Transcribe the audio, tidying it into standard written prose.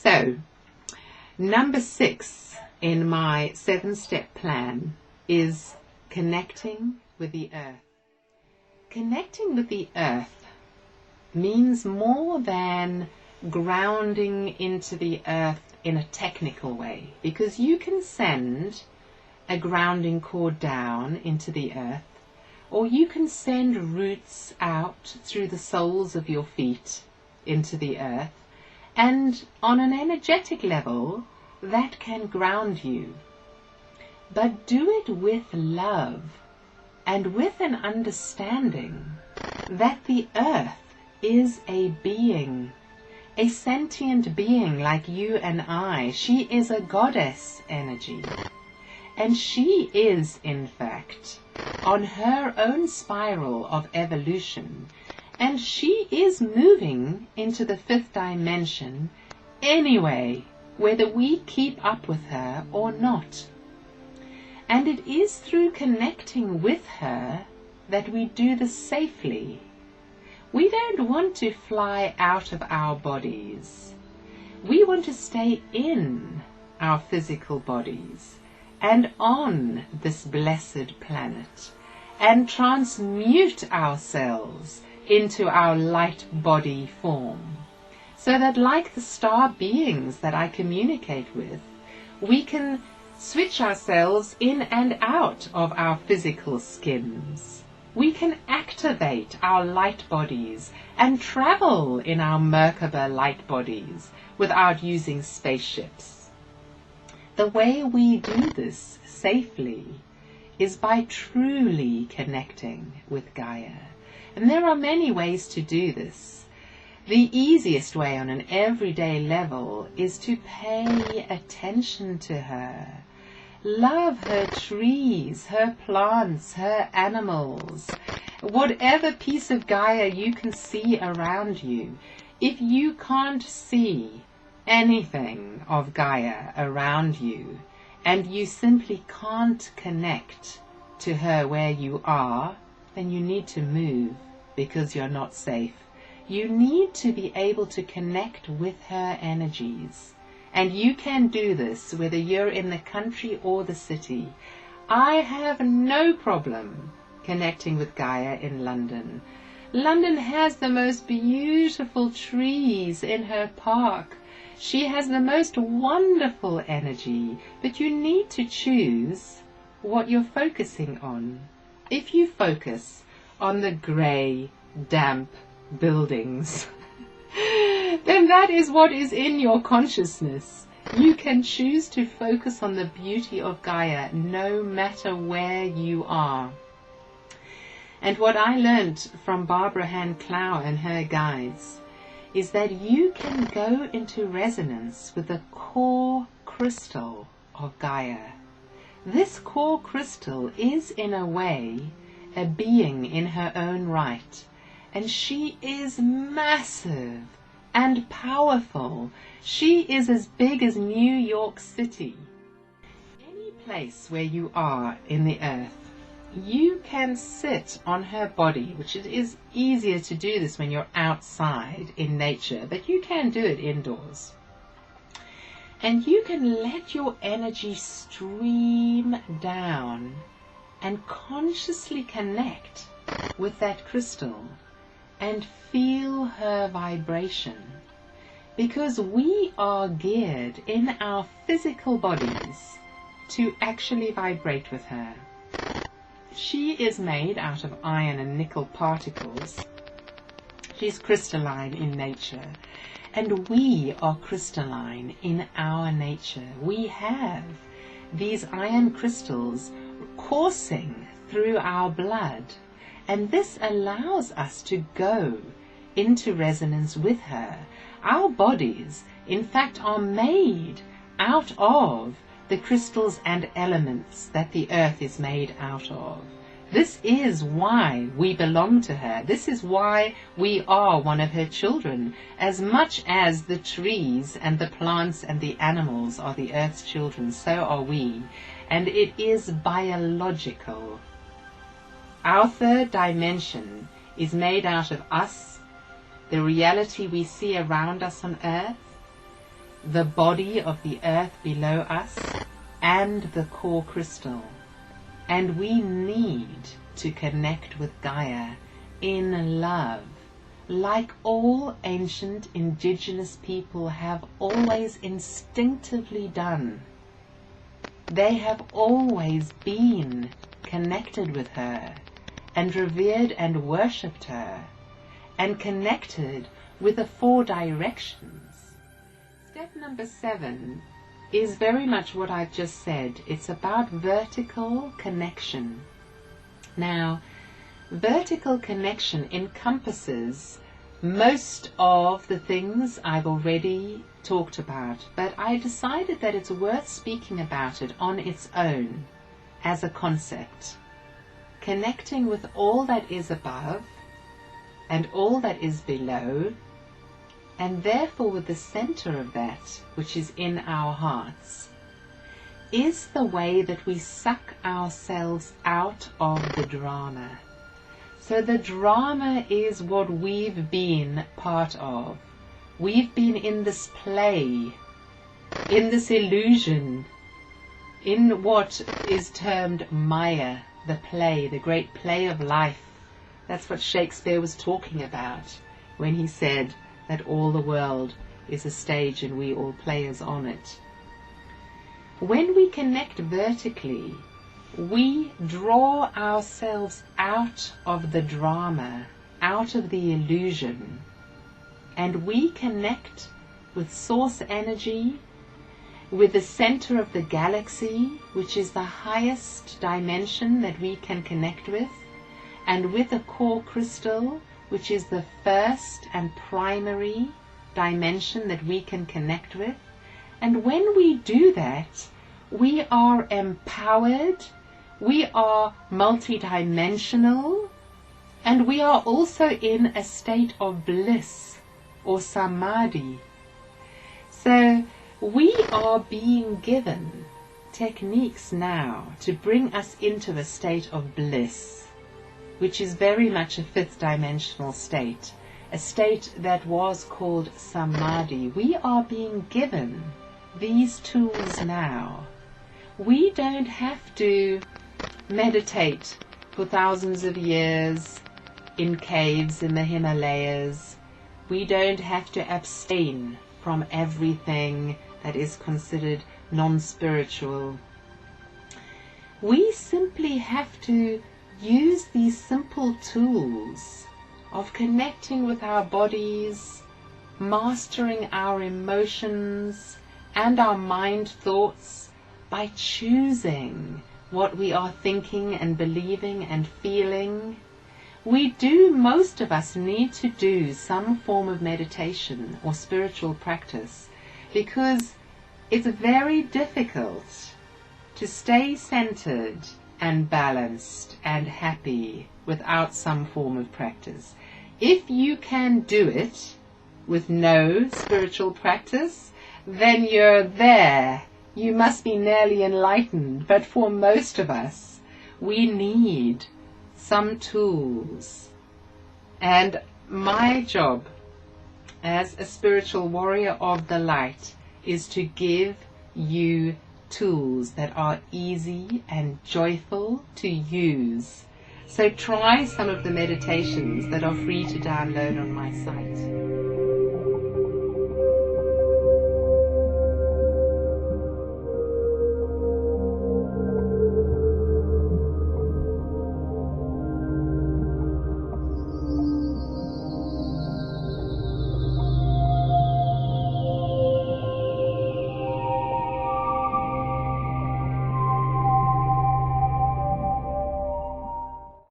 So, number 6 in my 7-step plan is connecting with the earth. Connecting with the earth means more than grounding into the earth in a technical way, because you can send a grounding cord down into the earth, or you can send roots out through the soles of your feet into the earth, and on an energetic level that can ground you. But do it with love and with an understanding that the earth is a being, a sentient being like you and I. She is a goddess energy, and she is in fact on her own spiral of evolution, and she is moving into the 5th dimension anyway, whether we keep up with her or not. And it is through connecting with her that we do this safely. We don't want to fly out of our bodies. We want to stay in our physical bodies and on this blessed planet and transmute ourselves into our light body form, so that like the star beings that I communicate with, we can switch ourselves in and out of our physical skins. We can activate our light bodies and travel in our Merkaba light bodies without using spaceships. The way we do this safely is by truly connecting with Gaia. And there are many ways to do this. The easiest way on an everyday level is to pay attention to her. Love her trees, her plants, her animals, whatever piece of Gaia you can see around you. If you can't see anything of Gaia around you, and you simply can't connect to her where you are, then you need to move, because you're not safe. You need to be able to connect with her energies. And you can do this whether you're in the country or the city. I have no problem connecting with Gaia in London. London has the most beautiful trees in her park. She has the most wonderful energy, but you need to choose what you're focusing on. If you focus on the grey, damp buildings, then that is what is in your consciousness. You can choose to focus on the beauty of Gaia no matter where you are. And what I learned from Barbara Hand Clow and her guides is that you can go into resonance with the core crystal of Gaia. This core crystal is in a way a being in her own right, and she is massive and powerful. She is as big as New York City. Any place where you are in the earth, you can sit on her body, which it is easier to do this when you're outside in nature, but you can do it indoors. And you can let your energy stream down and consciously connect with that crystal and feel her vibration, because we are geared in our physical bodies to actually vibrate with her. She is made out of iron and nickel particles. She's crystalline in nature, and we are crystalline in our nature. We have these iron crystals coursing through our blood, and this allows us to go into resonance with her. Our bodies, in fact, are made out of the crystals and elements that the earth is made out of. This is why we belong to her. This is why we are one of her children. As much as the trees and the plants and the animals are the earth's children, so are we. And it is biological. Our 3rd dimension is made out of us, the reality we see around us on earth, the body of the earth below us, and the core crystal. And we need to connect with Gaia in love, like all ancient indigenous people have always instinctively done. They have always been connected with her, and revered and worshipped her, and connected with the 4 directions. Step number 7 is very much what I've just said. It's about vertical connection. Now, vertical connection encompasses most of the things I've already talked about, but I decided that it's worth speaking about it on its own as a concept. Connecting with all that is above and all that is below, and therefore with the center of that, which is in our hearts, is the way that we suck ourselves out of the drama. So the drama is what we've been part of. We've been in this play, in this illusion, in what is termed Maya, the play, the great play of life. That's what Shakespeare was talking about when he said that all the world is a stage and we all players on it. When we connect vertically, we draw ourselves out of the drama, out of the illusion, and we connect with source energy, with the center of the galaxy, which is the highest dimension that we can connect with, and with the core crystal, which is the first and primary dimension that we can connect with. And when we do that, we are empowered, we are multidimensional, and we are also in a state of bliss or samadhi. So we are being given techniques now to bring us into a state of bliss, which is very much a 5th dimensional state, a state that was called samadhi. We are being given these tools now. We don't have to meditate for thousands of years in caves in the Himalayas. We don't have to abstain from everything that is considered non-spiritual. We simply have to use these simple tools of connecting with our bodies, mastering our emotions and our mind thoughts by choosing what we are thinking and believing and feeling. Most of us need to do some form of meditation or spiritual practice, because it's very difficult to stay centered and balanced and happy without some form of practice. If you can do it with no spiritual practice, then you're there. You must be nearly enlightened. But for most of us, we need some tools. And my job as a spiritual warrior of the light is to give you tools that are easy and joyful to use. So try some of the meditations that are free to download on my site.